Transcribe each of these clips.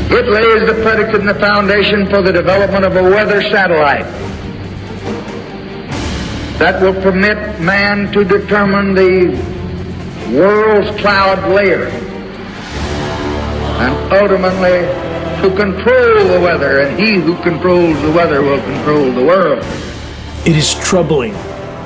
It lays the predicate and the foundation for the development of a weather satellite that will permit man to determine the world's cloud layer and ultimately to control the weather, and he who controls the weather will control the world. It is troubling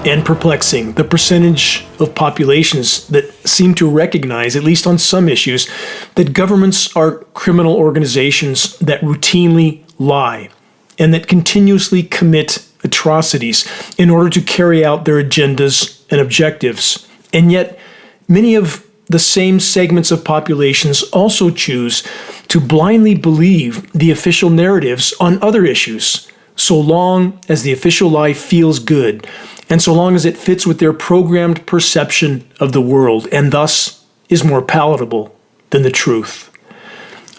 and perplexing, the percentage of populations that seem to recognize, at least on some issues, that governments are criminal organizations that routinely lie and that continuously commit atrocities in order to carry out their agendas and objectives. And yet, many of the same segments of populations also choose to blindly believe the official narratives on other issues, so long as the official lie feels good, and so long as it fits with their programmed perception of the world, and thus is more palatable than the truth.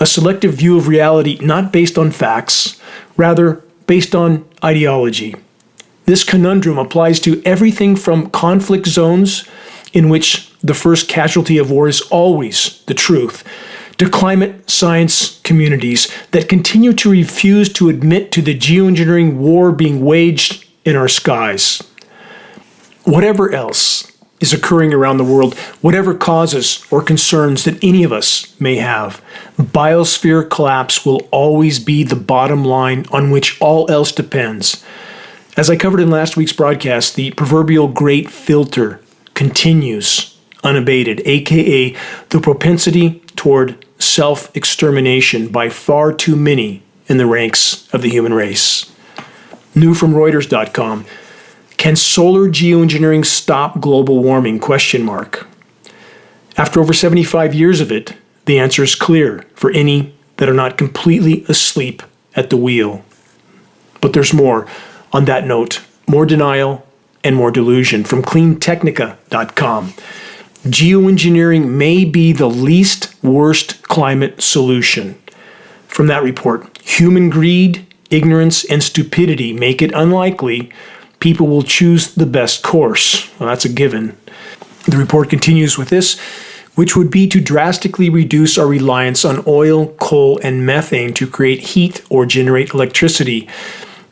A selective view of reality not based on facts, rather based on ideology. This conundrum applies to everything from conflict zones, in which the first casualty of war is always the truth, to climate science communities that continue to refuse to admit to the geoengineering war being waged in our skies. Whatever else is occurring around the world, whatever causes or concerns that any of us may have, biosphere collapse will always be the bottom line on which all else depends. As I covered in last week's broadcast, the proverbial great filter continues unabated, aka the propensity toward self-extermination by far too many in the ranks of the human race. New from Reuters.com. Can solar geoengineering stop global warming? After over 75 years of it, the answer is clear for any that are not completely asleep at the wheel. But there's more. On that note, more denial and more delusion from CleanTechnica.com. Geoengineering may be the least worst climate solution. From that report, human greed, ignorance, and stupidity make it unlikely people will choose the best course. Well, that's a given. The report continues with this, which would be to drastically reduce our reliance on oil, coal, and methane to create heat or generate electricity.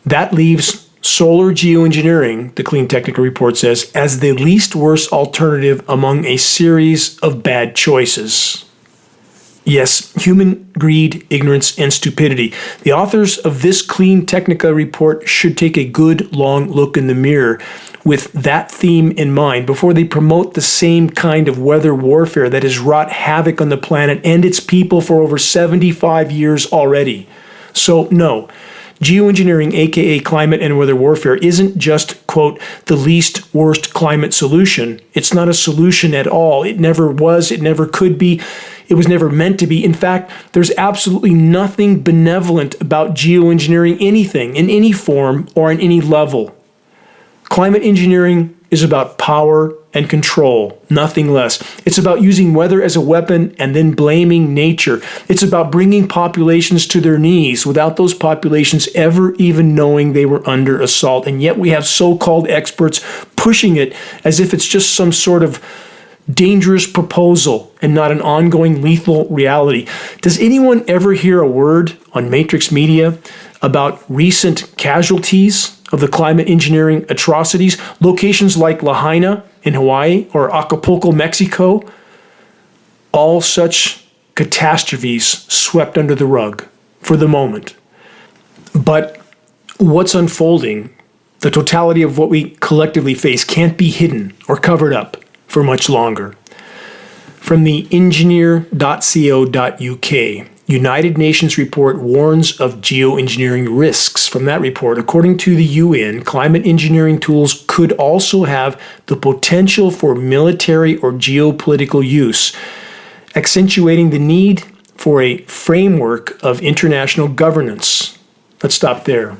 That leaves solar geoengineering, the CleanTechnica report says, as the least worst alternative among a series of bad choices. Yes, human greed, ignorance, and stupidity. The authors of this CleanTechnica report should take a good long look in the mirror with that theme in mind before they promote the same kind of weather warfare that has wrought havoc on the planet and its people for over 75 years already. So, no. Geoengineering, aka climate and weather warfare, isn't just, quote, the least worst climate solution. It's not a solution at all. It never was. It never could be. It was never meant to be. In fact, there's absolutely nothing benevolent about geoengineering anything in any form or on any level. Climate engineering is about power and control, nothing less. It's about using weather as a weapon and then blaming nature. It's about bringing populations to their knees without those populations ever even knowing they were under assault. And yet we have so-called experts pushing it as if it's just some sort of dangerous proposal and not an ongoing lethal reality. Does anyone ever hear a word on Matrix Media about recent casualties of the climate engineering atrocities? Locations like Lahaina in Hawaii or Acapulco, Mexico, all such catastrophes swept under the rug for the moment. But what's unfolding, the totality of what we collectively face, can't be hidden or covered up for much longer. From the engineer.co.uk, United Nations report warns of geoengineering risks. From that report, according to the UN, climate engineering tools could also have the potential for military or geopolitical use, accentuating the need for a framework of international governance. Let's stop there.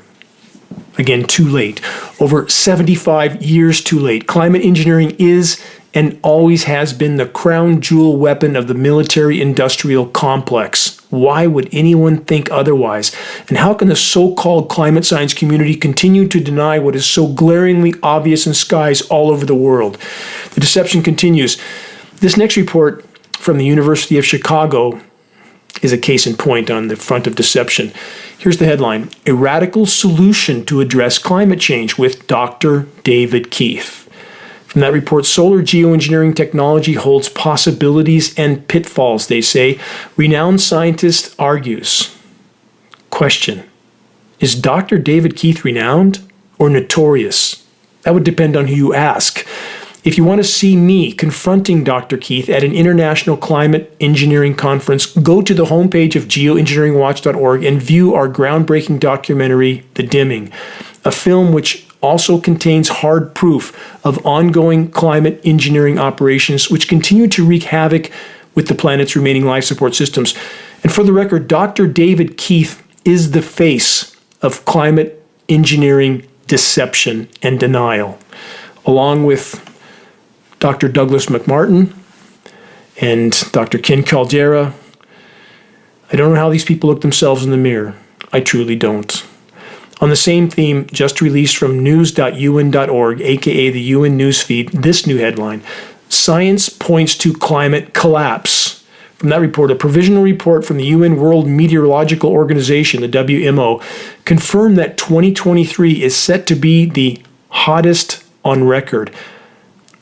Again, too late. Over 75 years too late. Climate engineering is and always has been the crown jewel weapon of the military-industrial complex. Why would anyone think otherwise? And how can the so-called climate science community continue to deny what is so glaringly obvious in skies all over the world? The deception continues. This next report from the University of Chicago is a case in point on the front of deception. Here's the headline: A Radical Solution to Address Climate Change with Dr. David Keith. From that report, solar geoengineering technology holds possibilities and pitfalls, they say. Renowned scientist argues. Question: Is Dr. David Keith renowned or notorious? That would depend on who you ask. If you want to see me confronting Dr. Keith at an international climate engineering conference, go to the homepage of geoengineeringwatch.org and view our groundbreaking documentary, The Dimming, a film which also contains hard proof of ongoing climate engineering operations which continue to wreak havoc with the planet's remaining life support systems. And for the record, Dr. David Keith is the face of climate engineering deception and denial, along with Dr. Douglas McMartin and Dr. Ken Caldera. I don't know how these people look themselves in the mirror. I truly don't. On the same theme, just released from news.un.org, aka the UN newsfeed, this new headline: Science points to climate collapse. From that report, a provisional report from the UN World Meteorological Organization, the WMO, confirmed that 2023 is set to be the hottest on record.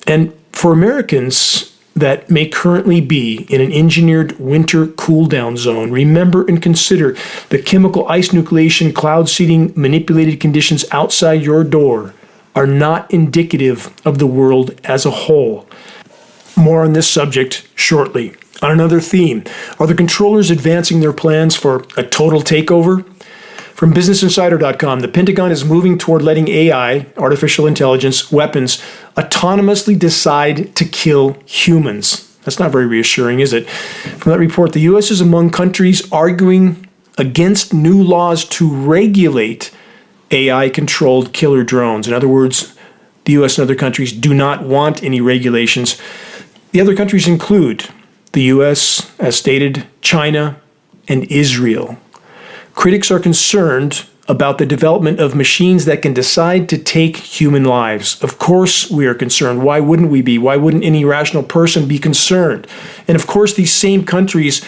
And for Americans that may currently be in an engineered winter cool-down zone, remember and consider the chemical ice nucleation, cloud seeding, manipulated conditions outside your door are not indicative of the world as a whole. More on this subject shortly. On another theme, are the controllers advancing their plans for a total takeover? From BusinessInsider.com, the Pentagon is moving toward letting AI, artificial intelligence, weapons, autonomously decide to kill humans. That's not very reassuring, is it? From that report, the U.S. is among countries arguing against new laws to regulate AI-controlled killer drones. In other words, the U.S. and other countries do not want any regulations. The other countries include the U.S., as stated, China, and Israel. Critics are concerned about the development of machines that can decide to take human lives. Of course we are concerned. Why wouldn't we be? Why wouldn't any rational person be concerned? And of course these same countries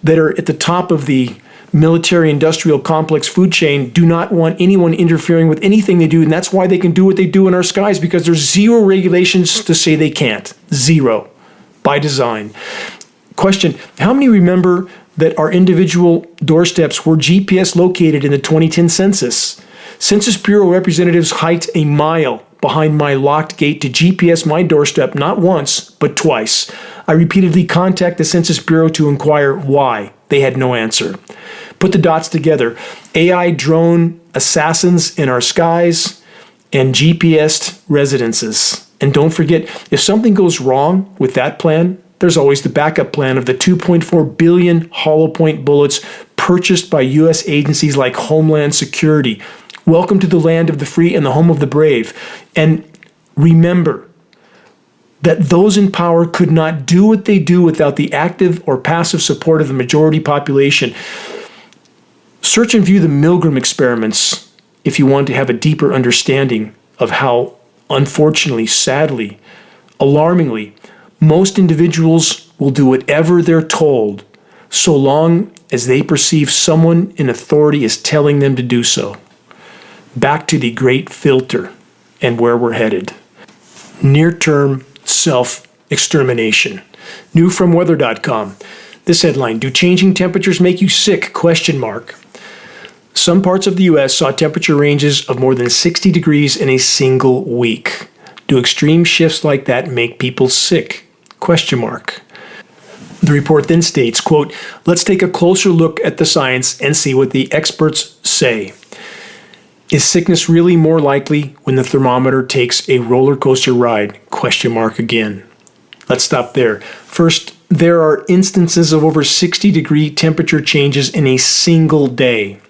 that are at the top of the military-industrial complex food chain do not want anyone interfering with anything they do, and that's why they can do what they do in our skies, because there's zero regulations to say they can't. Zero. By design. Question: how many remember that our individual doorsteps were GPS located in the 2010 census? Census Bureau representatives hiked a mile behind my locked gate to GPS my doorstep not once, but twice. I repeatedly contacted the Census Bureau to inquire why. They had no answer. Put the dots together. AI drone assassins in our skies and GPSed residences. And don't forget, if something goes wrong with that plan, there's always the backup plan of the 2.4 billion hollow point bullets purchased by U.S. agencies like Homeland Security. Welcome to the land of the free and the home of the brave. And remember that those in power could not do what they do without the active or passive support of the majority population. Search and view the Milgram experiments if you want to have a deeper understanding of how, unfortunately, sadly, alarmingly, most individuals will do whatever they're told so long as they perceive someone in authority is telling them to do so. Back to the great filter and where we're headed. Near-term self-extermination. New from weather.com. This headline: do changing temperatures make you sick? ? Some parts of the U.S. saw temperature ranges of more than 60 degrees in a single week. Do extreme shifts like that make people sick? ? The report then states, quote, let's take a closer look at the science and see what the experts say. Is sickness really more likely when the thermometer takes a roller coaster ride? ? Again. Let's stop there. First, there are instances of over 60-degree temperature changes in a single day.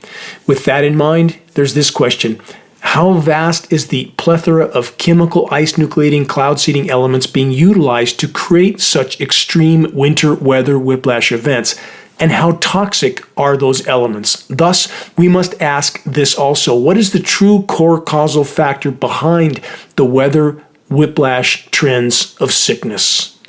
With that in mind, there's this question. How vast is the plethora of chemical ice nucleating cloud seeding elements being utilized to create such extreme winter weather whiplash events? And how toxic are those elements? Thus, we must ask this also. What is the true core causal factor behind the weather whiplash trends of sickness?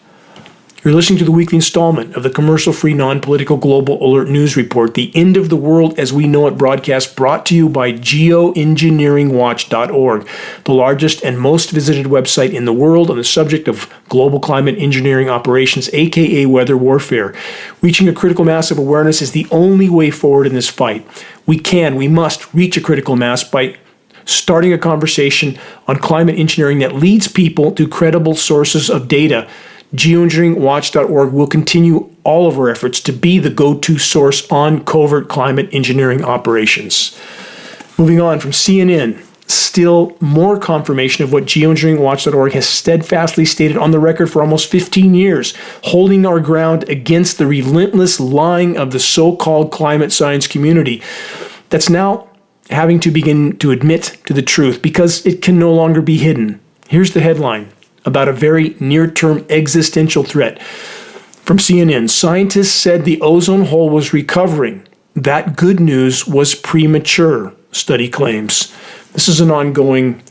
You're listening to the weekly installment of the commercial-free, non-political Global Alert News Report, the end of the world as we know it broadcast, brought to you by Geoengineeringwatch.org, the largest and most visited website in the world on the subject of global climate engineering operations, aka weather warfare. Reaching a critical mass of awareness is the only way forward in this fight. We must reach a critical mass by starting a conversation on climate engineering that leads people to credible sources of data. Geoengineeringwatch.org will continue all of our efforts to be the go-to source on covert climate engineering operations. Moving on from CNN, still more confirmation of what Geoengineeringwatch.org has steadfastly stated on the record for almost 15 years, holding our ground against the relentless lying of the so-called climate science community that's now having to begin to admit to the truth because it can no longer be hidden. Here's the headline about a very near-term existential threat. From CNN, scientists said the ozone hole was recovering. That good news was premature, study claims. This is an ongoing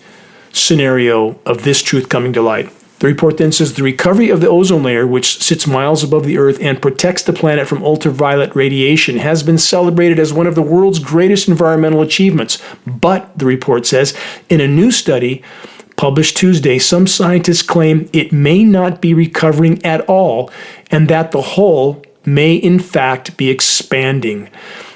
scenario of this truth coming to light. The report then says the recovery of the ozone layer, which sits miles above the Earth and protects the planet from ultraviolet radiation, has been celebrated as one of the world's greatest environmental achievements. But, the report says, in a new study published Tuesday, some scientists claim it may not be recovering at all and that the hole may in fact be expanding.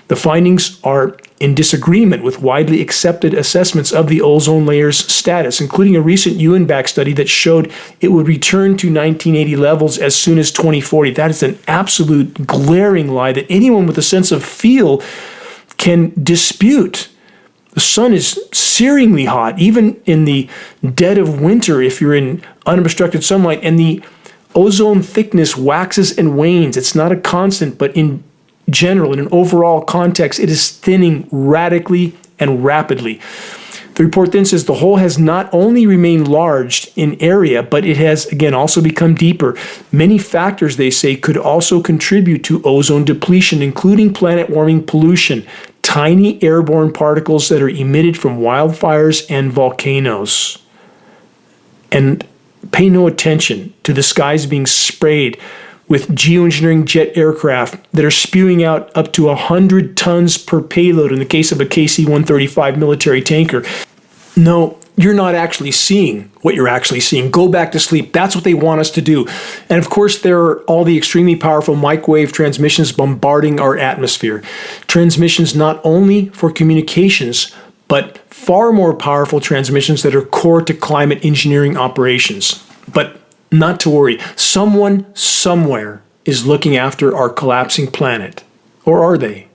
The findings are in disagreement with widely accepted assessments of the ozone layer's status, including a recent UN-backed study that showed it would return to 1980 levels as soon as 2040. That is an absolute glaring lie that anyone with a sense of feel can dispute. The sun is searingly hot, even in the dead of winter if you're in unobstructed sunlight, and the ozone thickness waxes and wanes. It's not a constant, but in general, in an overall context, it is thinning radically and rapidly. The report then says the hole has not only remained large in area, but it has, again, also become deeper. Many factors, they say, could also contribute to ozone depletion, including planet-warming pollution, tiny airborne particles that are emitted from wildfires and volcanoes. And pay no attention to the skies being sprayed with geoengineering jet aircraft that are spewing out up to 100 tons per payload in the case of a KC-135 military tanker. No, you're not actually seeing what you're actually seeing. Go back to sleep. That's what they want us to do. And of course, there are all the extremely powerful microwave transmissions bombarding our atmosphere. Transmissions not only for communications, but far more powerful transmissions that are core to climate engineering operations. But not to worry, someone somewhere is looking after our collapsing planet. Or are they?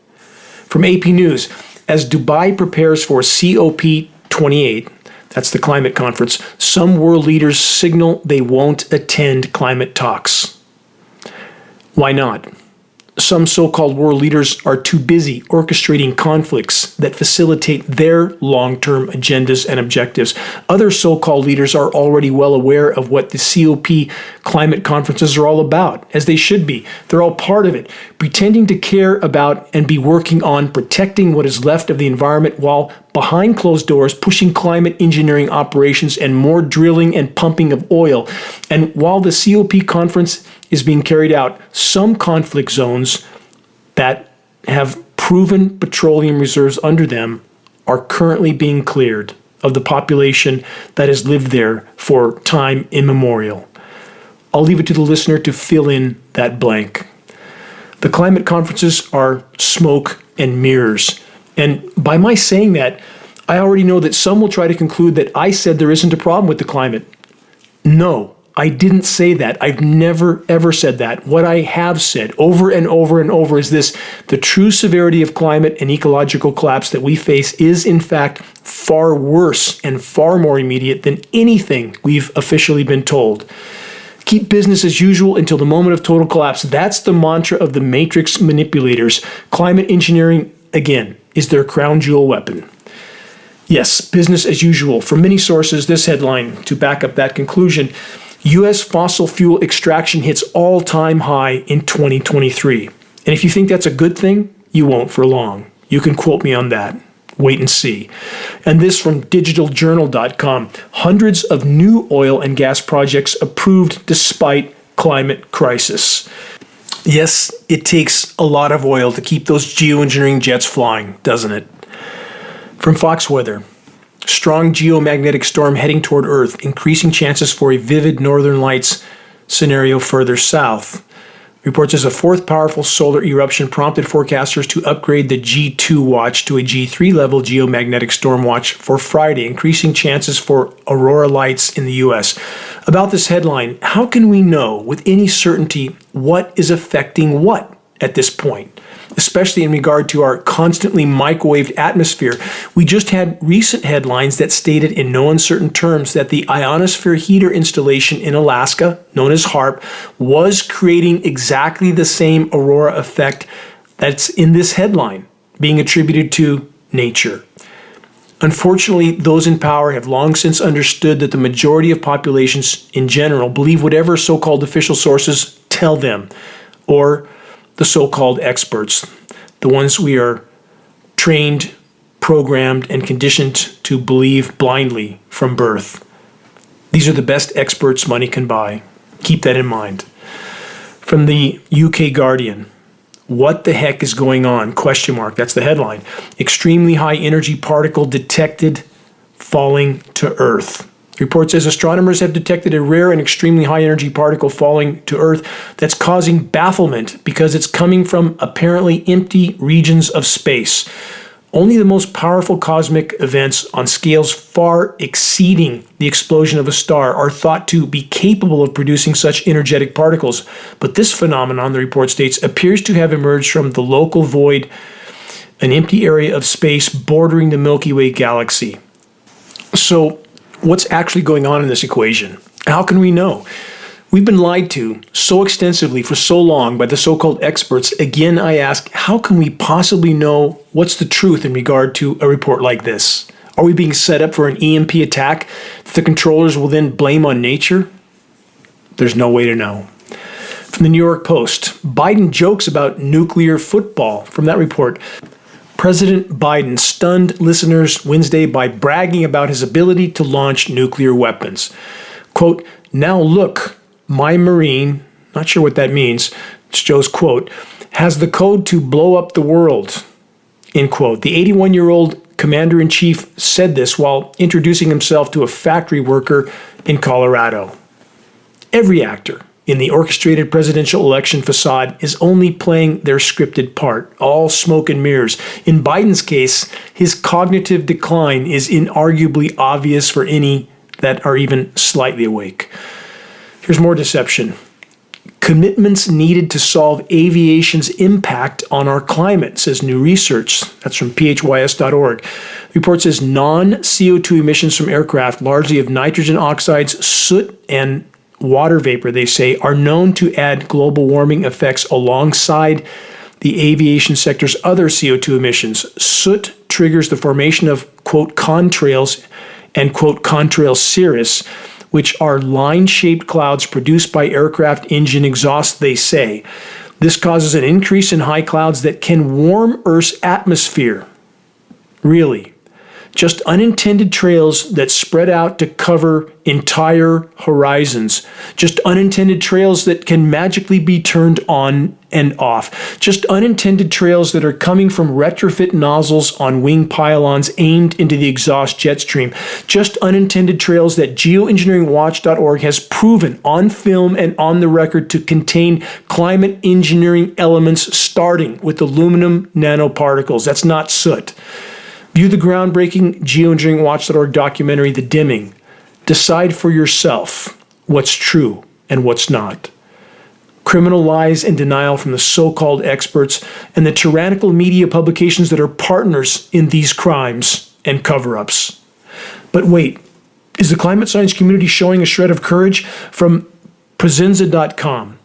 From AP News, as Dubai prepares for COP28, that's the climate conference, some world leaders signal they won't attend climate talks. Why not? Some so-called world leaders are too busy orchestrating conflicts that facilitate their long-term agendas and objectives. Other so-called leaders are already well aware of what the COP climate conferences are all about, as they should be. They're all part of it, pretending to care about and be working on protecting what is left of the environment while behind closed doors pushing climate engineering operations and more drilling and pumping of oil. And while the COP conference is being carried out, some conflict zones that have proven petroleum reserves under them are currently being cleared of the population that has lived there for time immemorial. I'll leave it to the listener to fill in that blank. The climate conferences are smoke and mirrors. And by my saying that, I already know that some will try to conclude that I said there isn't a problem with the climate. No, I didn't say that. I've never, ever said that. What I have said over and over and over is this: the true severity of climate and ecological collapse that we face is, in fact, far worse and far more immediate than anything we've officially been told. Keep business as usual until the moment of total collapse. That's the mantra of the matrix manipulators. Climate engineering, again, is their crown jewel weapon. Yes, business as usual. From many sources, this headline to back up that conclusion: U.S. fossil fuel extraction hits all-time high in 2023. And if you think that's a good thing, you won't for long. You can quote me on that. Wait and see. And this from digitaljournal.com. Hundreds of new oil and gas projects approved despite climate crisis. Yes, it takes a lot of oil to keep those geoengineering jets flying, doesn't it? From Fox Weather, strong geomagnetic storm heading toward Earth, increasing chances for a vivid northern lights scenario further south. Reports as a fourth powerful solar eruption prompted forecasters to upgrade the G2 watch to a G3 level geomagnetic storm watch for Friday, increasing chances for aurora lights in the U.S. About this headline, how can we know with any certainty what is affecting what at this point? Especially in regard to our constantly microwaved atmosphere. We just had recent headlines that stated in no uncertain terms that the ionosphere heater installation in Alaska, known as HAARP, was creating exactly the same aurora effect that's in this headline, being attributed to nature. Unfortunately, those in power have long since understood that the majority of populations in general believe whatever so-called official sources tell them, or the so-called experts, the ones we are trained, programmed, and conditioned to believe blindly from birth. These are the best experts money can buy. Keep that in mind. From the UK Guardian, what the heck is going on? Question mark. That's the headline. Extremely high energy particle detected falling to Earth. The report says astronomers have detected a rare and extremely high energy particle falling to Earth that's causing bafflement because it's coming from apparently empty regions of space. Only the most powerful cosmic events on scales far exceeding the explosion of a star are thought to be capable of producing such energetic particles. But this phenomenon, the report states, appears to have emerged from the local void, an empty area of space bordering the Milky Way galaxy. So, what's actually going on in this equation? How can we know? We've been lied to so extensively for so long by the so-called experts. Again, I ask, how can we possibly know what's the truth in regard to a report like this? Are we being set up for an EMP attack that the controllers will then blame on nature? There's no way to know. From the New York Post, Biden jokes about nuclear football. From that report, President Biden stunned listeners Wednesday by bragging about his ability to launch nuclear weapons. Quote, "Now look, my Marine," not sure what that means, it's Joe's quote, "has the code to blow up the world," end quote. The 81-year-old commander-in-chief said this while introducing himself to a factory worker in Colorado. Every actor in the orchestrated presidential election facade is only playing their scripted part, all smoke and mirrors. In Biden's case, his cognitive decline is inarguably obvious for any that are even slightly awake. Here's more deception. Commitments needed to solve aviation's impact on our climate, says new research. That's from phys.org. The report says non-CO2 emissions from aircraft, largely of nitrogen oxides, soot, and water vapor, they say, are known to add global warming effects alongside the aviation sector's other CO2 emissions. Soot triggers the formation of, quote, contrails and, quote, contrail cirrus, which are line-shaped clouds produced by aircraft engine exhaust, they say. This causes an increase in high clouds that can warm Earth's atmosphere. Really. Just unintended trails that spread out to cover entire horizons. Just unintended trails that can magically be turned on and off. Just unintended trails that are coming from retrofit nozzles on wing pylons aimed into the exhaust jet stream. Just unintended trails that Geoengineeringwatch.org has proven on film and on the record to contain climate engineering elements starting with aluminum nanoparticles. That's not soot. View the groundbreaking Geoengineeringwatch.org documentary, The Dimming. Decide for yourself what's true and what's not. Criminal lies and denial from the so-called experts and the tyrannical media publications that are partners in these crimes and cover-ups. But wait, is the climate science community showing a shred of courage? From Presenza.com.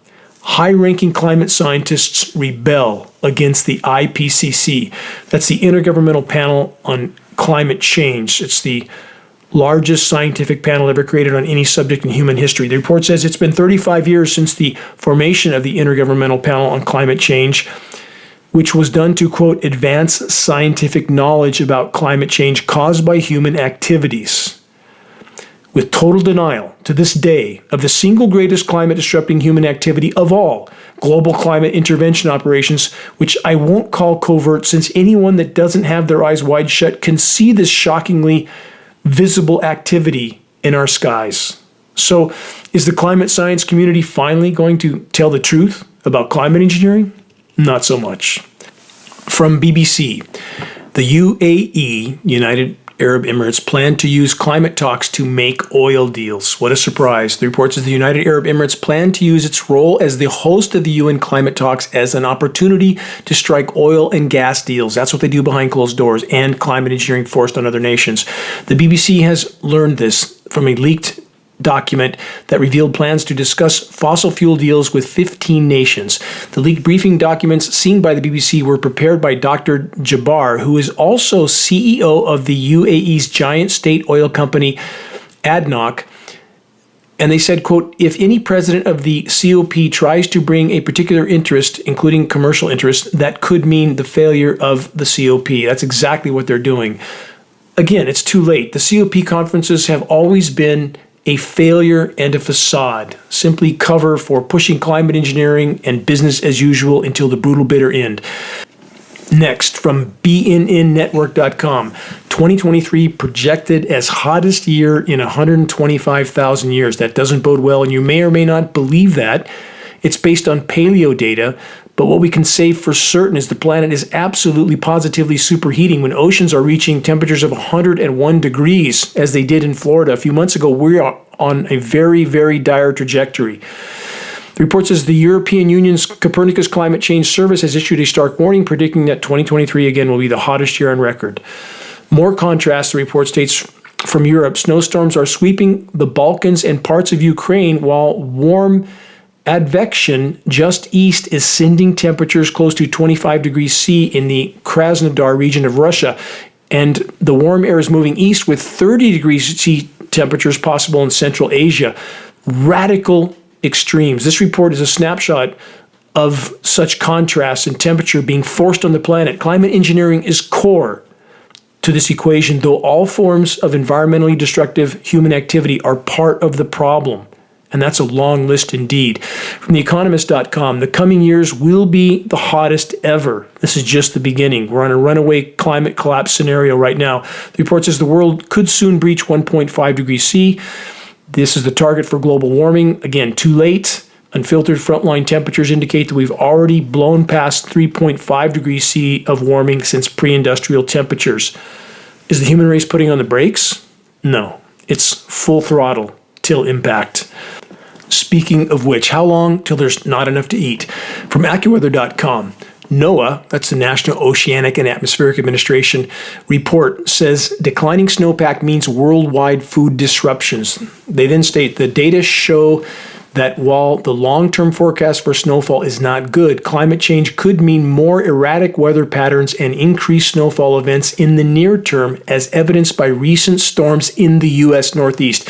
High-ranking climate scientists rebel against the IPCC. That's the Intergovernmental Panel on Climate Change. It's the largest scientific panel ever created on any subject in human history. The report says it's been 35 years since the formation of the Intergovernmental Panel on Climate Change, which was done to, quote, advance scientific knowledge about climate change caused by human activities. with total denial to this day of the single greatest climate-disrupting human activity of all, global climate intervention operations, which I won't call covert since anyone that doesn't have their eyes wide shut can see this shockingly visible activity in our skies. So, is the climate science community finally going to tell the truth about climate engineering? Not so much. From BBC, the UAE, United Arab Emirates, plan to use climate talks to make oil deals. What a surprise. The report says the United Arab Emirates plan to use its role as the host of the UN climate talks as an opportunity to strike oil and gas deals. That's what they do behind closed doors, and climate engineering forced on other nations. The BBC has learned this from a leaked document that revealed plans to discuss fossil fuel deals with 15 nations. The leaked briefing documents seen by the BBC were prepared by Dr. Jabbar, who is also CEO of the UAE's giant state oil company, ADNOC. And they said, quote, if any president of the COP tries to bring a particular interest, including commercial interest, that could mean the failure of the COP. That's exactly what they're doing. Again, it's too late. The COP conferences have always been a failure and a facade, simply cover for pushing climate engineering and business as usual until the brutal bitter end. Next, from BNNnetwork.com, 2023 projected as hottest year in 125,000 years. That doesn't bode well, and you may or may not believe that. It's based on paleo data, but what we can say for certain is the planet is absolutely positively superheating when oceans are reaching temperatures of 101 degrees, as they did in Florida a few months ago. We are on a very, very dire trajectory. The report says the European Union's Copernicus Climate Change Service has issued a stark warning, predicting that 2023 again will be the hottest year on record. More contrast, the report states, from Europe, snowstorms are sweeping the Balkans and parts of Ukraine, while warm advection just east is sending temperatures close to 25 degrees C in the Krasnodar region of Russia. And the warm air is moving east with 30 degrees C temperatures possible in Central Asia. Radical extremes. This report is a snapshot of such contrast in temperature being forced on the planet. Climate engineering is core to this equation, though all forms of environmentally destructive human activity are part of the problem. And that's a long list indeed. From theeconomist.com, the coming years will be the hottest ever. This is just the beginning. We're on a runaway climate collapse scenario right now. The report says the world could soon breach 1.5 degrees C. This is the target for global warming. Again, too late. Unfiltered frontline temperatures indicate that we've already blown past 3.5 degrees C of warming since pre-industrial temperatures. Is the human race putting on the brakes? No. It's full throttle till impact. Speaking of which, how long till there's not enough to eat? From AccuWeather.com, NOAA, that's the National Oceanic and Atmospheric Administration report, says declining snowpack means worldwide food disruptions. They then state the data show that while the long-term forecast for snowfall is not good, climate change could mean more erratic weather patterns and increased snowfall events in the near term, as evidenced by recent storms in the U.S. Northeast.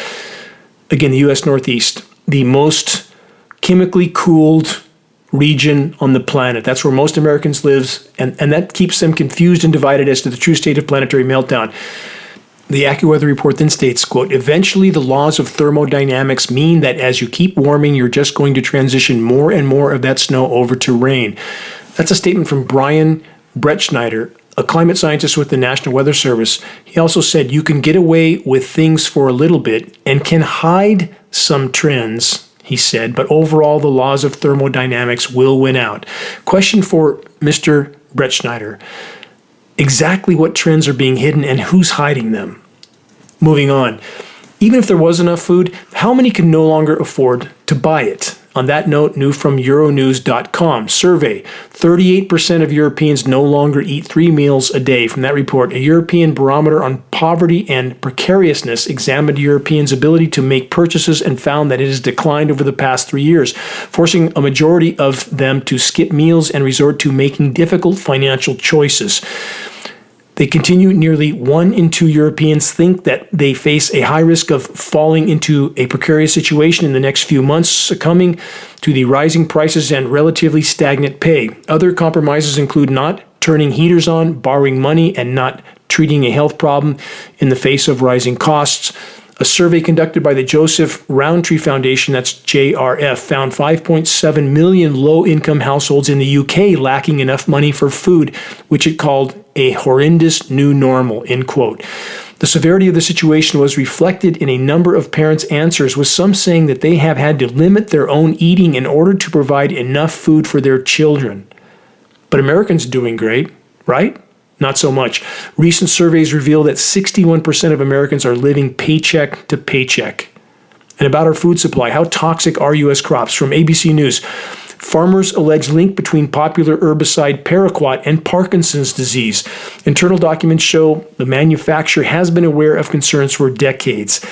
Again, the U.S. Northeast, the most chemically cooled region on the planet. That's where most Americans live, and that keeps them confused and divided as to the true state of planetary meltdown. The AccuWeather report then states, quote, eventually the laws of thermodynamics mean that as you keep warming, you're just going to transition more and more of that snow over to rain. That's a statement from Brian Bretschneider, a climate scientist with the National Weather Service. He also said you can get away with things for a little bit and can hide some trends, he said, but overall the laws of thermodynamics will win out. Question for Mr. Bretschneider. Exactly what trends are being hidden and who's hiding them? Moving on. Even if there was enough food, how many can no longer afford to buy it? On that note, new from Euronews.com survey, 38% of Europeans no longer eat 3 meals a day. From that report, a European barometer on poverty and precariousness examined Europeans' ability to make purchases and found that it has declined over the past 3 years, forcing a majority of them to skip meals and resort to making difficult financial choices. They continue, nearly 1 in 2 Europeans think that they face a high risk of falling into a precarious situation in the next few months, succumbing to the rising prices and relatively stagnant pay. Other compromises include not turning heaters on, borrowing money, and not treating a health problem in the face of rising costs. A survey conducted by the Joseph Rowntree Foundation, that's JRF, found 5.7 million low-income households in the UK lacking enough money for food, which it called a horrendous new normal, end quote. The severity of the situation was reflected in a number of parents' answers, with some saying that they have had to limit their own eating in order to provide enough food for their children. But Americans are doing great, right? Not so much. Recent surveys reveal that 61% of Americans are living paycheck to paycheck. And about our food supply, how toxic are U.S. crops? From ABC News, farmers allege link between popular herbicide paraquat and Parkinson's disease. Internal documents show the manufacturer has been aware of concerns for decades.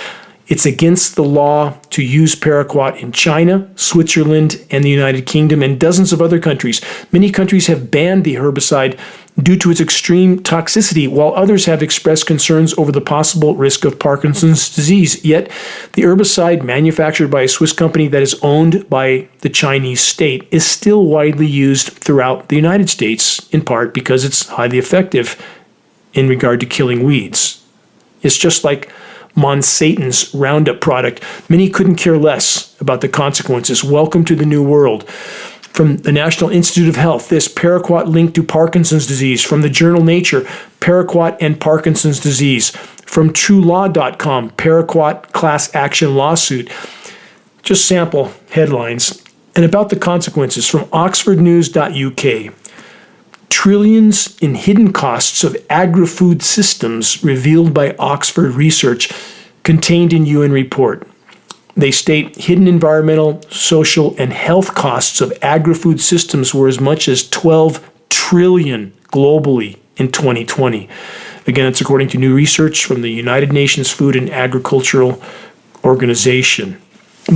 It's against the law to use paraquat in China, Switzerland, and the United Kingdom, and dozens of other countries. Many countries have banned the herbicide due to its extreme toxicity, while others have expressed concerns over the possible risk of Parkinson's disease. Yet, the herbicide manufactured by a Swiss company that is owned by the Chinese state is still widely used throughout the United States, in part because it's highly effective in regard to killing weeds. It's just like Monsanto's Roundup product. Many couldn't care less about the consequences. Welcome to the new world. From the National Institute of Health, this paraquat linked to Parkinson's disease. From the journal Nature, paraquat and Parkinson's disease. From TrueLaw.com, paraquat class action lawsuit. Just sample headlines. And about the consequences from oxfordnews.uk. Trillions in hidden costs of agri-food systems revealed by Oxford research contained in UN report. They state hidden environmental, social, and health costs of agri-food systems were as much as 12 trillion globally in 2020. Again, it's according to new research from the United Nations Food and Agricultural Organization.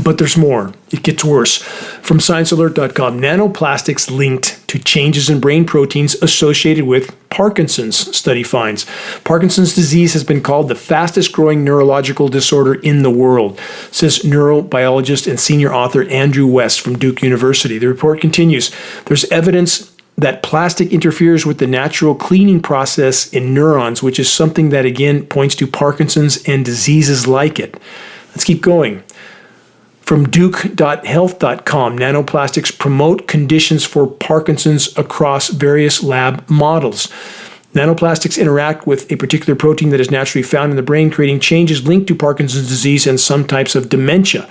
But there's more. It gets worse. From ScienceAlert.com, nanoplastics linked to changes in brain proteins associated with Parkinson's, study finds. Parkinson's disease has been called the fastest growing neurological disorder in the world, says neurobiologist and senior author Andrew West from Duke University. The report continues. There's evidence that plastic interferes with the natural cleaning process in neurons, which is something that again points to Parkinson's and diseases like it. Let's keep going. From Duke.health.com, nanoplastics promote conditions for Parkinson's across various lab models. Nanoplastics interact with a particular protein that is naturally found in the brain, creating changes linked to Parkinson's disease and some types of dementia.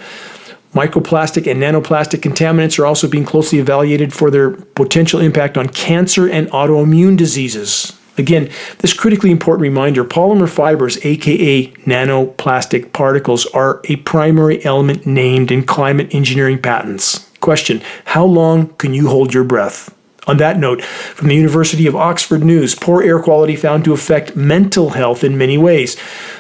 Microplastic and nanoplastic contaminants are also being closely evaluated for their potential impact on cancer and autoimmune diseases. Again, this critically important reminder, polymer fibers, aka nanoplastic particles, are a primary element named in climate engineering patents. Question, how long can you hold your breath? On that note, from the University of Oxford News, poor air quality found to affect mental health in many ways.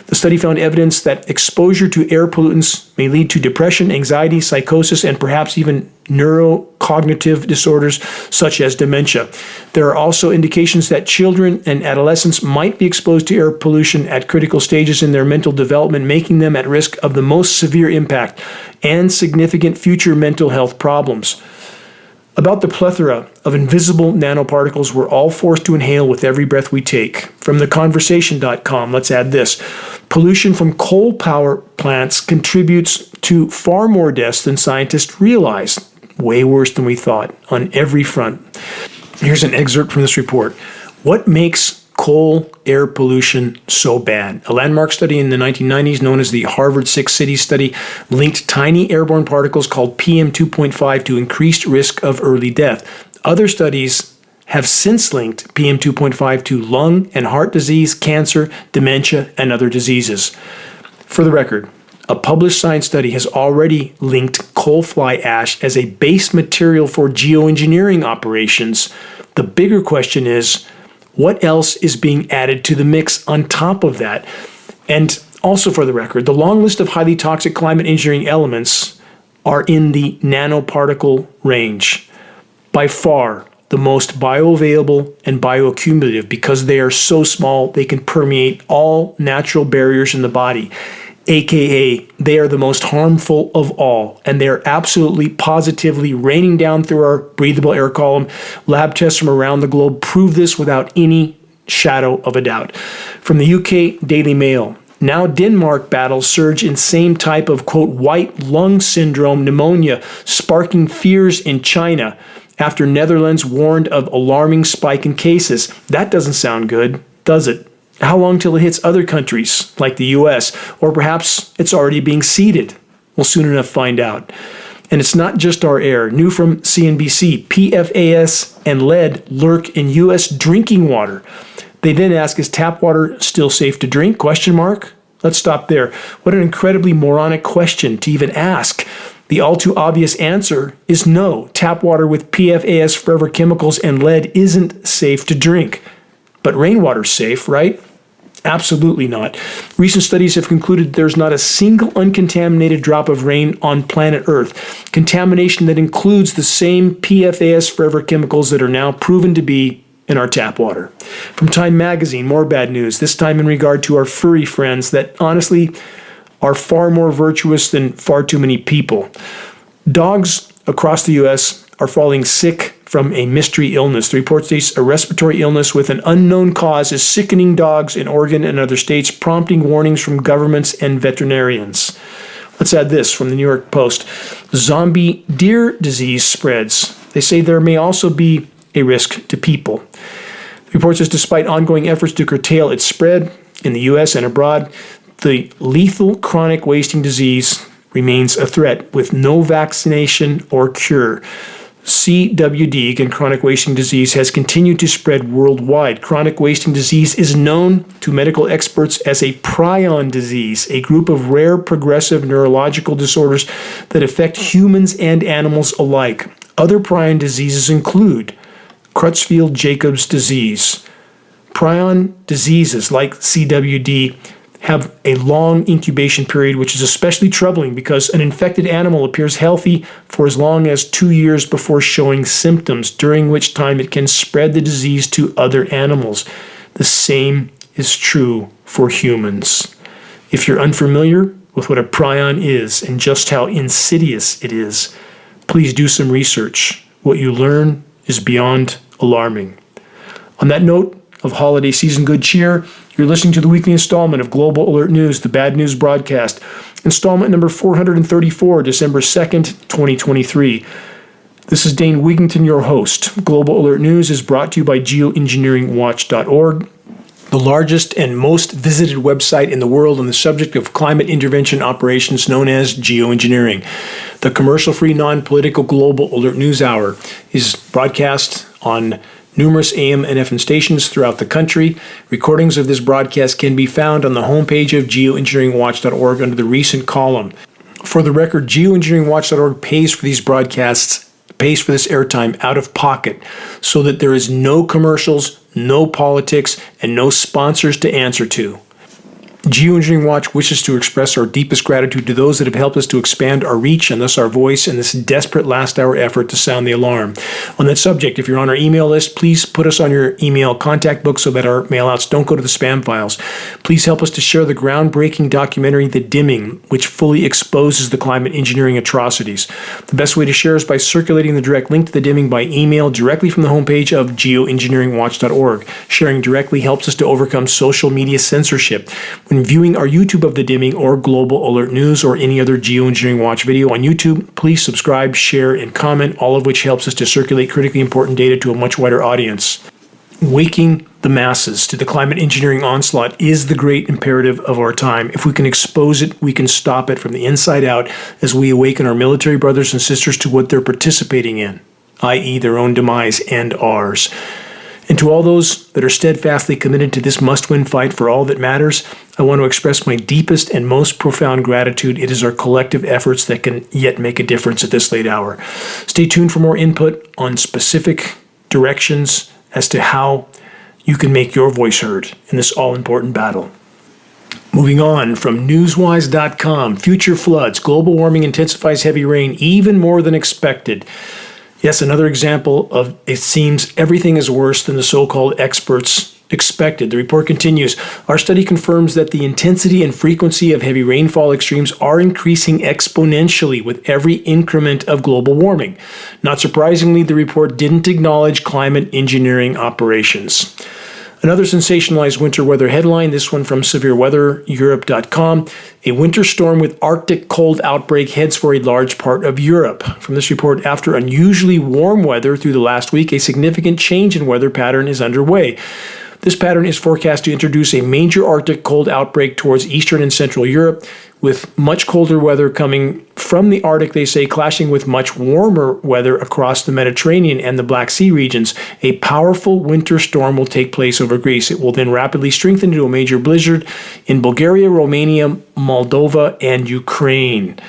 The study found evidence that exposure to air pollutants may lead to depression, anxiety, psychosis, and perhaps even neurocognitive disorders such as dementia. There are also indications that children and adolescents might be exposed to air pollution at critical stages in their mental development, making them at risk of the most severe impact and significant future mental health problems. About the plethora of invisible nanoparticles we're all forced to inhale with every breath we take. From theconversation.com, let's add this. Pollution from coal power plants contributes to far more deaths than scientists realize. Way worse than we thought on every front. Here's an excerpt from this report. What makes coal air pollution so bad? A landmark study in the 1990s known as the Harvard Six Cities Study linked tiny airborne particles called PM2.5 to increased risk of early death. Other studies have since linked PM2.5 to lung and heart disease, cancer, dementia, and other diseases. For the record, a published science study has already linked coal fly ash as a base material for geoengineering operations. The bigger question is, what else is being added to the mix on top of that? And also for the record, the long list of highly toxic climate engineering elements are in the nanoparticle range. By far, the most bioavailable and bioaccumulative because they are so small they can permeate all natural barriers in the body. AKA, they are the most harmful of all, and they are absolutely positively raining down through our breathable air column. Lab tests from around the globe prove this without any shadow of a doubt. From the UK Daily Mail, Now Denmark battles surge in same type of, quote, white lung syndrome pneumonia, sparking fears in China after Netherlands warned of alarming spike in cases. That doesn't sound good, does it? How long till it hits other countries like the US? Or perhaps it's already being seeded? We'll soon enough find out. And it's not just our air. New from CNBC, PFAS and lead lurk in U.S. drinking water. They then ask, is tap water still safe to drink? Question mark. Let's stop there. What an incredibly moronic question to even ask. The all too obvious answer is no. Tap water with PFAS, forever chemicals, and lead isn't safe to drink. But rainwater's safe, right? Absolutely not. Recent studies have concluded there's not a single uncontaminated drop of rain on planet Earth. Contamination that includes the same PFAS forever chemicals that are now proven to be in our tap water. From Time Magazine, more bad news, this time in regard to our furry friends that honestly are far more virtuous than far too many people. Dogs across the U.S. are falling sick from a mystery illness. The report states a respiratory illness with an unknown cause is sickening dogs in Oregon and other states, prompting warnings from governments and veterinarians. Let's add this from the New York Post. Zombie deer disease spreads. They say there may also be a risk to people. The report says despite ongoing efforts to curtail its spread in the U.S. and abroad, the lethal chronic wasting disease remains a threat with no vaccination or cure. CWD, again, chronic wasting disease, has continued to spread worldwide. Chronic wasting disease is known to medical experts as a prion disease, a group of rare progressive neurological disorders that affect humans and animals alike. Other prion diseases include Creutzfeldt-Jacobs disease. Prion diseases like CWD have a long incubation period, which is especially troubling because an infected animal appears healthy for as long as 2 years before showing symptoms, during which time it can spread the disease to other animals. The same is true for humans. If you're unfamiliar with what a prion is and just how insidious it is, please do some research. What you learn is beyond alarming. On that note of holiday season good cheer, you're listening to the weekly installment of Global Alert News, the Bad News Broadcast, installment number 434, December 2nd, 2023. This is Dane Wigington, your host. Global Alert News is brought to you by Geoengineeringwatch.org, the largest and most visited website in the world on the subject of climate intervention operations known as geoengineering. The commercial-free, non-political Global Alert News Hour is broadcast on numerous AM and FM stations throughout the country. Recordings of this broadcast can be found on the homepage of geoengineeringwatch.org under the recent column. For the record, geoengineeringwatch.org pays for these broadcasts, pays for this airtime out of pocket so that there is no commercials, no politics, and no sponsors to answer to. Geoengineering Watch wishes to express our deepest gratitude to those that have helped us to expand our reach and thus our voice in this desperate last-hour effort to sound the alarm. On that subject, if you're on our email list, please put us on your email contact book so that our mailouts don't go to the spam files. Please help us to share the groundbreaking documentary The Dimming, which fully exposes the climate engineering atrocities. The best way to share is by circulating the direct link to The Dimming by email directly from the homepage of geoengineeringwatch.org. Sharing directly helps us to overcome social media censorship. When viewing our YouTube of The Dimming or Global Alert News or any other Geoengineering Watch video on YouTube, please subscribe, share, and comment, all of which helps us to circulate critically important data to a much wider audience. Waking the masses to the climate engineering onslaught is the great imperative of our time. If we can expose it, we can stop it from the inside out as we awaken our military brothers and sisters to what they're participating in, i.e. their own demise and ours. And to all those that are steadfastly committed to this must-win fight for all that matters, I want to express my deepest and most profound gratitude. It is our collective efforts that can yet make a difference at this late hour. Stay tuned for more input on specific directions as to how you can make your voice heard in this all-important battle. Moving on from newswise.com, future floods, global warming intensifies heavy rain even more than expected. Yes, another example of it seems everything is worse than the so-called experts expected. The report continues, our study confirms that the intensity and frequency of heavy rainfall extremes are increasing exponentially with every increment of global warming. Not surprisingly, the report didn't acknowledge climate engineering operations. Another sensationalized winter weather headline, this one from severeweathereurope.com. A winter storm with Arctic cold outbreak heads for a large part of Europe. From this report, after unusually warm weather through the last week, a significant change in weather pattern is underway. This pattern is forecast to introduce a major Arctic cold outbreak towards Eastern and Central Europe, with much colder weather coming from the Arctic, they say, clashing with much warmer weather across the Mediterranean and the Black Sea regions. A powerful winter storm will take place over Greece. It will then rapidly strengthen into a major blizzard in Bulgaria, Romania, Moldova, and Ukraine.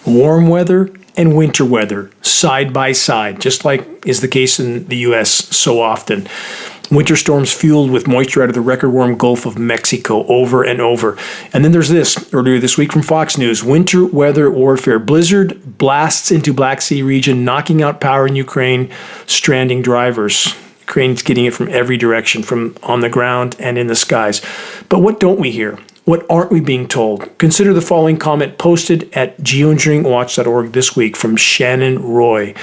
Warm weather and winter weather side by side, just like is the case in the U.S. so often. Winter storms fueled with moisture out of the record warm Gulf of Mexico over and over. And then there's this earlier this week from Fox News. Winter weather warfare. Blizzard blasts into Black Sea region, knocking out power in Ukraine, stranding drivers. Ukraine's getting it from every direction, from on the ground and in the skies. But what don't we hear? What aren't we being told? Consider the following comment posted at geoengineeringwatch.org this week from Shannon Roy.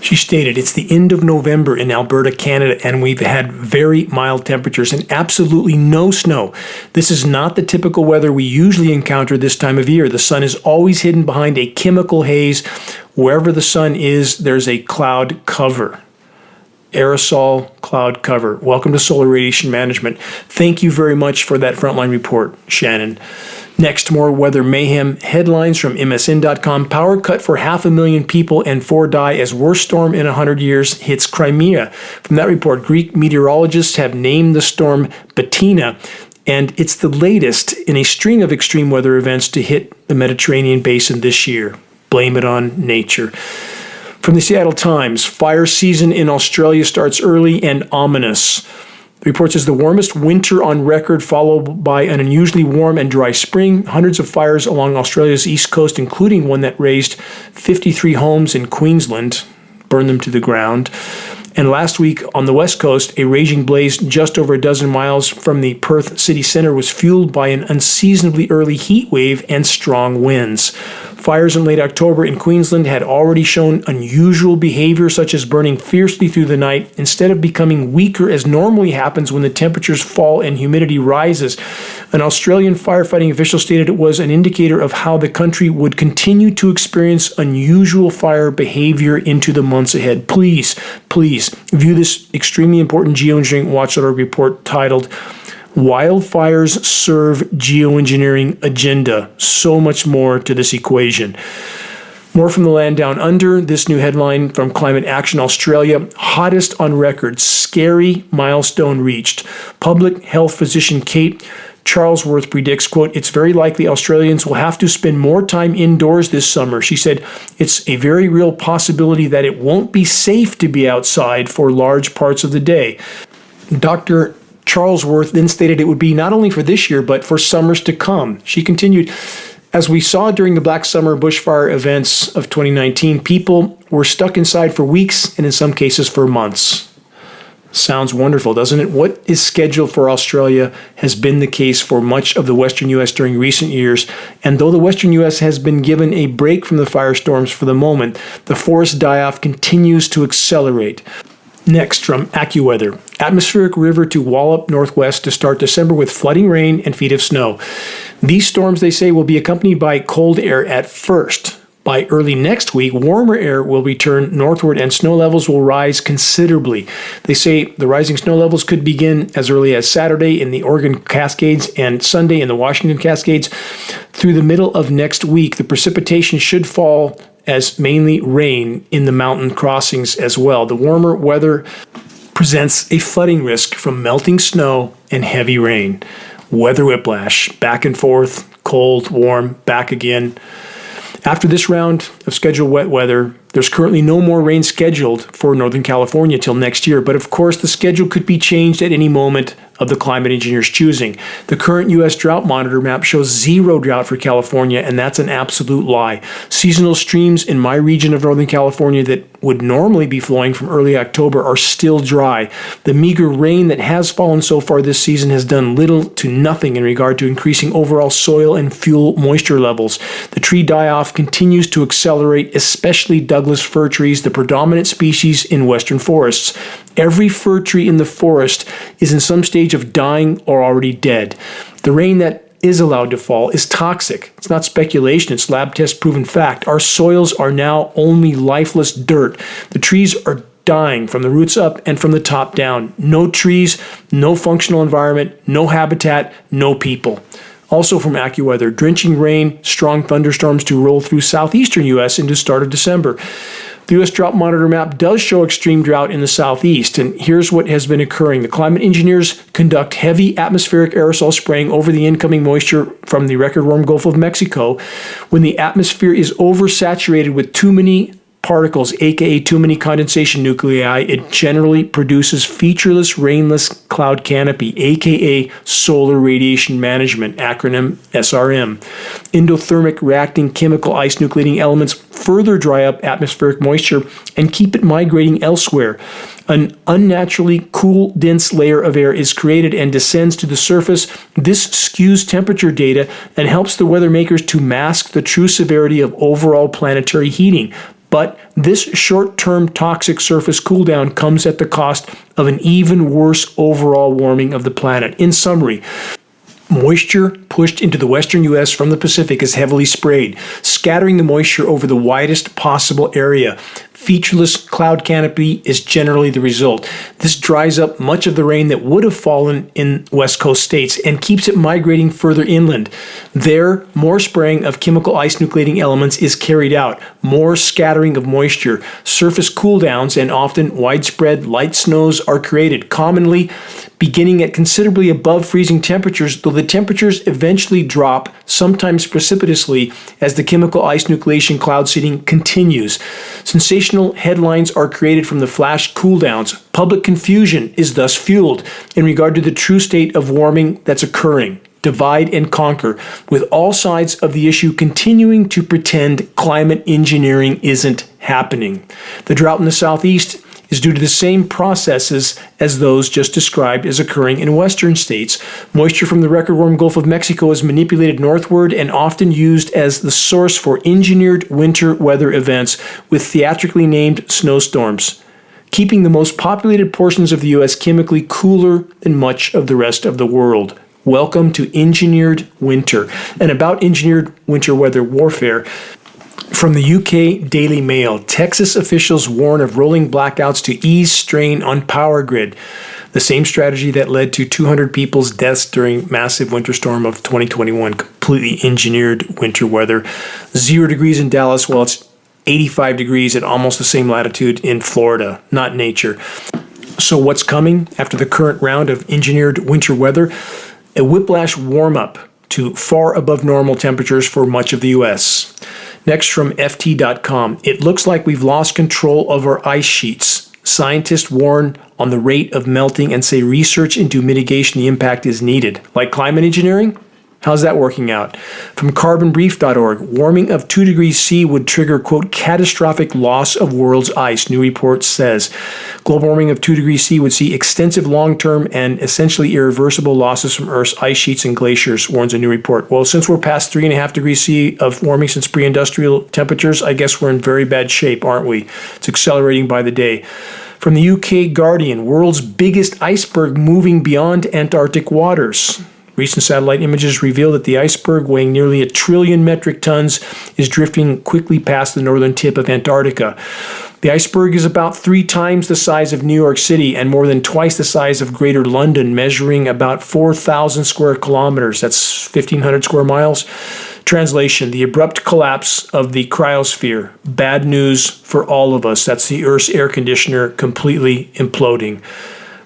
She stated, it's the end of November in Alberta, Canada, and we've had very mild temperatures and absolutely no snow. This is not the typical weather we usually encounter this time of year. The sun is always hidden behind a chemical haze. Wherever the sun is, there's a cloud cover. Aerosol cloud cover. Welcome to Solar Radiation Management. Thank you very much for that frontline report, Shannon. Next, more weather mayhem headlines from MSN.com. Power cut for 500,000 people and 4 die as worst storm in 100 years hits Crimea. From that report, Greek meteorologists have named the storm Bettina, and it's the latest in a string of extreme weather events to hit the Mediterranean basin this year. Blame it on nature. From the Seattle Times, fire season in Australia starts early and ominous. The report says the warmest winter on record, followed by an unusually warm and dry spring. Hundreds of fires along Australia's east coast, including one that razed 53 homes in Queensland, burned them to the ground. And last week on the west coast, a raging blaze just over a dozen miles from the Perth city centre was fueled by an unseasonably early heat wave and strong winds. Fires in late October in Queensland had already shown unusual behavior, such as burning fiercely through the night, instead of becoming weaker as normally happens when the temperatures fall and humidity rises. An Australian firefighting official stated it was an indicator of how the country would continue to experience unusual fire behavior into the months ahead. Please view this extremely important Geoengineering Watch.org report titled Wildfires Serve Geoengineering Agenda. So much more to this equation. More from the land down under. This new headline from Climate Action Australia. Hottest on record. Scary milestone reached. Public health physician Kate Charlesworth predicts, quote, it's very likely Australians will have to spend more time indoors this summer. She said it's a very real possibility that it won't be safe to be outside for large parts of the day. Dr. Charlesworth then stated it would be not only for this year, but for summers to come. She continued, as we saw during the Black Summer bushfire events of 2019, people were stuck inside for weeks and in some cases for months. Sounds wonderful, doesn't it? What is scheduled for Australia has been the case for much of the Western U.S. during recent years, and though the Western U.S. has been given a break from the firestorms for the moment, the forest die-off continues to accelerate. Next, from AccuWeather. Atmospheric river to Wallop, northwest to start December with flooding rain and feet of snow. These storms, they say, will be accompanied by cold air at first. By early next week, warmer air will return northward and snow levels will rise considerably. They say the rising snow levels could begin as early as Saturday in the Oregon Cascades and Sunday in the Washington Cascades. Through the middle of next week, the precipitation should fall as mainly rain in the mountain crossings as well. The warmer weather presents a flooding risk from melting snow and heavy rain. Weather whiplash, back and forth, cold, warm, back again. After this round of scheduled wet weather, there's currently no more rain scheduled for Northern California till next year, but of course the schedule could be changed at any moment of the climate engineers' choosing. The current U.S. drought monitor map shows zero drought for California, and that's an absolute lie. Seasonal streams in my region of Northern California that would normally be flowing from early October are still dry. The meager rain that has fallen so far this season has done little to nothing in regard to increasing overall soil and fuel moisture levels. The tree die-off continues to accelerate, especially Douglas fir trees, the predominant species in western forests. Every fir tree in the forest is in some stage of dying or already dead. The rain that is allowed to fall is toxic. It's not speculation, it's lab test proven fact. Our soils are now only lifeless dirt. The trees are dying from the roots up and from the top down. No trees, no functional environment, no habitat, no people. Also from AccuWeather, drenching rain, strong thunderstorms to roll through southeastern U.S. into start of December. The U.S. Drought Monitor map does show extreme drought in the southeast, and here's what has been occurring. The climate engineers conduct heavy atmospheric aerosol spraying over the incoming moisture from the record warm Gulf of Mexico. When the atmosphere is oversaturated with too many particles, aka too many condensation nuclei, it generally produces featureless rainless cloud canopy, aka solar radiation management, acronym SRM. Endothermic reacting chemical ice nucleating elements further dry up atmospheric moisture and keep it migrating elsewhere. An unnaturally cool, dense layer of air is created and descends to the surface. This skews temperature data and helps the weather makers to mask the true severity of overall planetary heating. But this short-term toxic surface cooldown comes at the cost of an even worse overall warming of the planet. In summary, moisture pushed into the western U.S. from the Pacific is heavily sprayed, scattering the moisture over the widest possible area. Featureless cloud canopy is generally the result. This dries up much of the rain that would have fallen in West Coast states and keeps it migrating further inland. There, more spraying of chemical ice nucleating elements is carried out, more scattering of moisture, surface cooldowns, and often widespread light snows are created, commonly beginning at considerably above freezing temperatures, though the temperatures eventually drop, sometimes precipitously, as the chemical ice nucleation cloud seeding continues. Sensational headlines are created from the flash cooldowns. Public confusion is thus fueled in regard to the true state of warming that's occurring. Divide and conquer, with all sides of the issue continuing to pretend climate engineering isn't happening. The drought in the southeast is due to the same processes as those just described as occurring in western states. Moisture from the record warm Gulf of Mexico is manipulated northward and often used as the source for engineered winter weather events with theatrically named snowstorms, keeping the most populated portions of the U.S. chemically cooler than much of the rest of the world. Welcome to engineered winter. And about engineered winter weather warfare, from the UK Daily Mail, Texas officials warn of rolling blackouts to ease strain on power grid. The same strategy that led to 200 people's deaths during massive winter storm of 2021. Completely engineered winter weather. 0 degrees in Dallas, while it's 85 degrees at almost the same latitude in Florida. Not nature. So what's coming after the current round of engineered winter weather? A whiplash warm-up to far above normal temperatures for much of the U.S. Next from FT.com, it looks like we've lost control of our ice sheets. Scientists warn on the rate of melting and say research into mitigation the impact is needed. Like climate engineering? How's that working out? From carbonbrief.org, warming of 2 degrees C would trigger, quote, catastrophic loss of world's ice, new report says. Global warming of 2 degrees C would see extensive long-term and essentially irreversible losses from Earth's ice sheets and glaciers, warns a new report. Well, since we're past 3.5 degrees C of warming since pre-industrial temperatures, I guess we're in very bad shape, aren't we? It's accelerating by the day. From the UK Guardian, world's biggest iceberg moving beyond Antarctic waters. Recent satellite images reveal that the iceberg, weighing nearly 1 trillion metric tons, is drifting quickly past the northern tip of Antarctica. The iceberg is about 3 times the size of New York City and more than twice the size of Greater London, measuring about 4,000 square kilometers. That's 1,500 square miles. Translation: the abrupt collapse of the cryosphere. Bad news for all of us. That's the Earth's air conditioner completely imploding.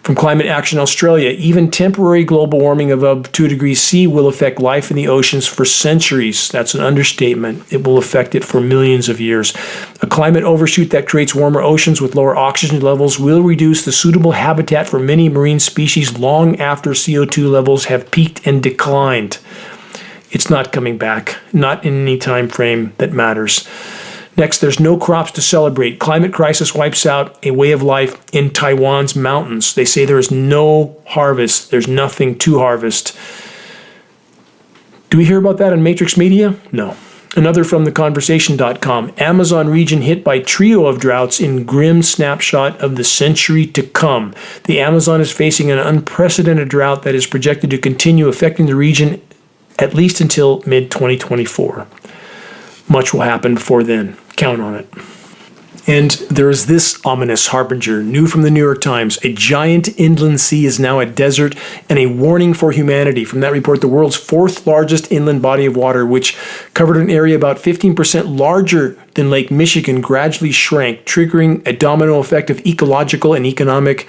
From Climate Action Australia, even temporary global warming above 2 degrees C will affect life in the oceans for centuries. That's an understatement. It will affect it for millions of years. A climate overshoot that creates warmer oceans with lower oxygen levels will reduce the suitable habitat for many marine species long after CO2 levels have peaked and declined. It's not coming back, not in any time frame that matters. Next, there's no crops to celebrate. Climate crisis wipes out a way of life in Taiwan's mountains. They say there is no harvest. There's nothing to harvest. Do we hear about that in Matrix Media? No. Another from theconversation.com. Amazon region hit by trio of droughts in grim snapshot of the century to come. The Amazon is facing an unprecedented drought that is projected to continue affecting the region at least until mid-2024. Much will happen before then. Count on it. And there is this ominous harbinger, new from the New York Times. A giant inland sea is now a desert, and a warning for humanity. From that report, the world's fourth largest inland body of water, which covered an area about 15% larger than Lake Michigan, gradually shrank, triggering a domino effect of ecological and economic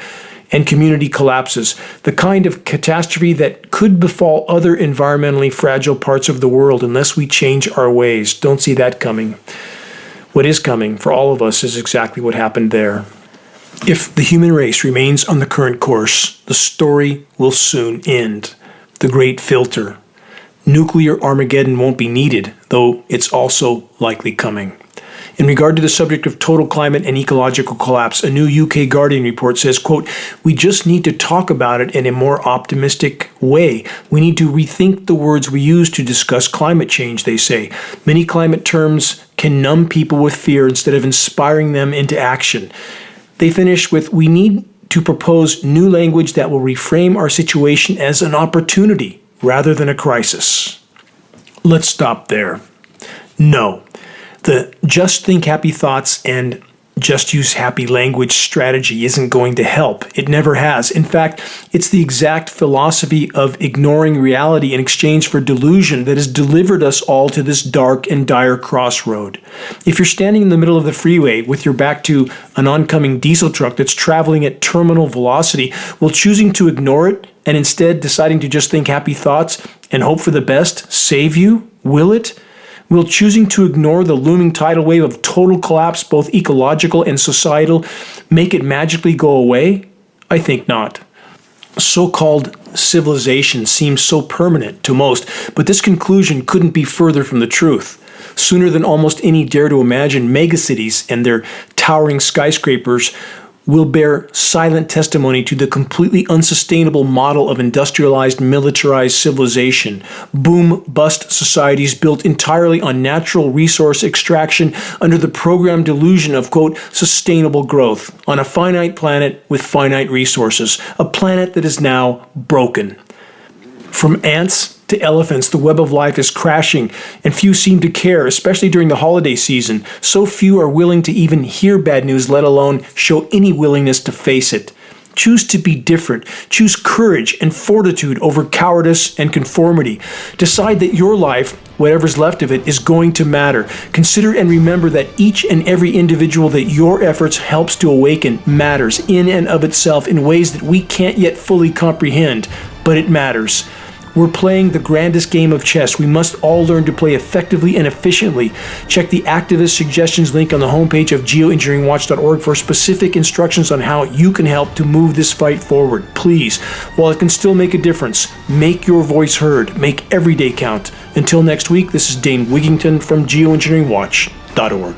and community collapses, the kind of catastrophe that could befall other environmentally fragile parts of the world unless we change our ways. Don't see that coming. What is coming for all of us is exactly what happened there. If the human race remains on the current course, the story will soon end. The great filter. Nuclear Armageddon won't be needed, though it's also likely coming. In regard to the subject of total climate and ecological collapse, a new UK Guardian report says, quote, "We just need to talk about it in a more optimistic way. We need to rethink the words we use to discuss climate change," they say. Many climate terms can numb people with fear instead of inspiring them into action. They finish with, "We need to propose new language that will reframe our situation as an opportunity rather than a crisis." Let's stop there. No. The just think happy thoughts and just use happy language strategy isn't going to help. It never has. In fact, it's the exact philosophy of ignoring reality in exchange for delusion that has delivered us all to this dark and dire crossroad. If you're standing in the middle of the freeway with your back to an oncoming diesel truck that's traveling at terminal velocity, will choosing to ignore it and instead deciding to just think happy thoughts and hope for the best save you? Will it? Will choosing to ignore the looming tidal wave of total collapse, both ecological and societal, make it magically go away? I think not. So-called civilization seems so permanent to most, but this conclusion couldn't be further from the truth. Sooner than almost any dare to imagine, megacities and their towering skyscrapers will bear silent testimony to the completely unsustainable model of industrialized, militarized civilization. Boom-bust societies built entirely on natural resource extraction under the programmed delusion of, quote, sustainable growth on a finite planet with finite resources, a planet that is now broken. From ants to elephants, the web of life is crashing, and few seem to care, especially during the holiday season. So few are willing to even hear bad news, let alone show any willingness to face it. Choose to be different. Choose courage and fortitude over cowardice and conformity. Decide that your life, whatever's left of it, is going to matter. Consider and remember that each and every individual that your efforts helps to awaken matters in and of itself in ways that we can't yet fully comprehend, but it matters. We're playing the grandest game of chess. We must all learn to play effectively and efficiently. Check the activist suggestions link on the homepage of geoengineeringwatch.org for specific instructions on how you can help to move this fight forward. Please, while it can still make a difference, make your voice heard. Make every day count. Until next week, this is Dane Wigington from geoengineeringwatch.org.